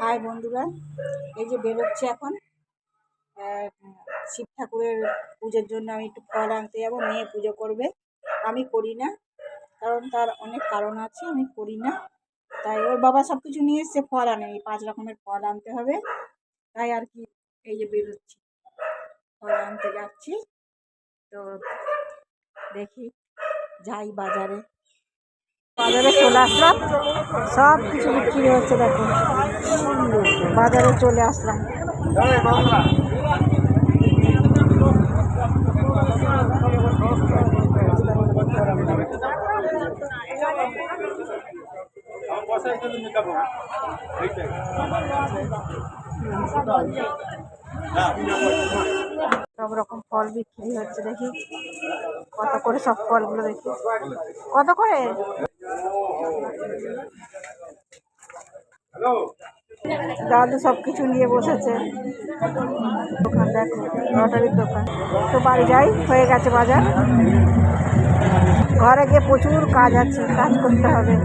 High বন্ধুরা, এই যে বেরোচ্ছি এখন শিব ঠাকুরের পুজোর জন্য। আমি একটু ফল আনতে যাবো। মেয়ে পুজো করবে, আমি করি না, কারণ তার অনেক কারণ আছে, আমি করি না। তাই ওর বাবা সব কিছু নিয়ে এসছে, ফল আনেনি, 5 রকমের ফল আনতে হবে। তাই আর কি, এই যে বেরোচ্ছি, ফল আনতে যাচ্ছি। তো দেখি, যাই বাজারে। বাজারে চলে আসলাম, সব কিছু বিক্রি হচ্ছে। দেখো, বাজারে চলে আসলাম। সব রকম ফল বিক্রি হচ্ছে। দেখি কত করে সব ফলগুলো, দেখি কত করে। দাদু সব কিছু নিয়ে বসেছে। দোকান দেখো, লটারির দোকান। তো বাড়ি যাই, হয়ে গেছে বাজার। ঘরে গিয়ে প্রচুর কাজ আছে, কাজ করতে হবে।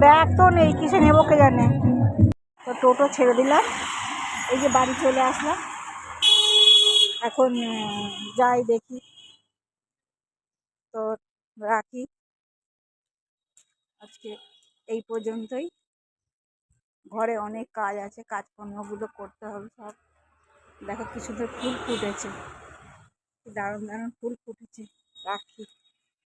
ব্যাগ তো নেই, কিসে নেবো কে জানে। তো টোটো ছেড়ে দিলাম, এই যে বাড়ি চলে আসলাম। এখন যাই দেখি। তো রাখি, আজকে এই পর্যন্তই। ঘরে অনেক কাজ আছে, কাজকর্মগুলো করতে হবে সব। দেখো কি সুন্দর ফুল ফুটেছে, দারুণ দারুণ ফুল ফুটেছে। রাখি।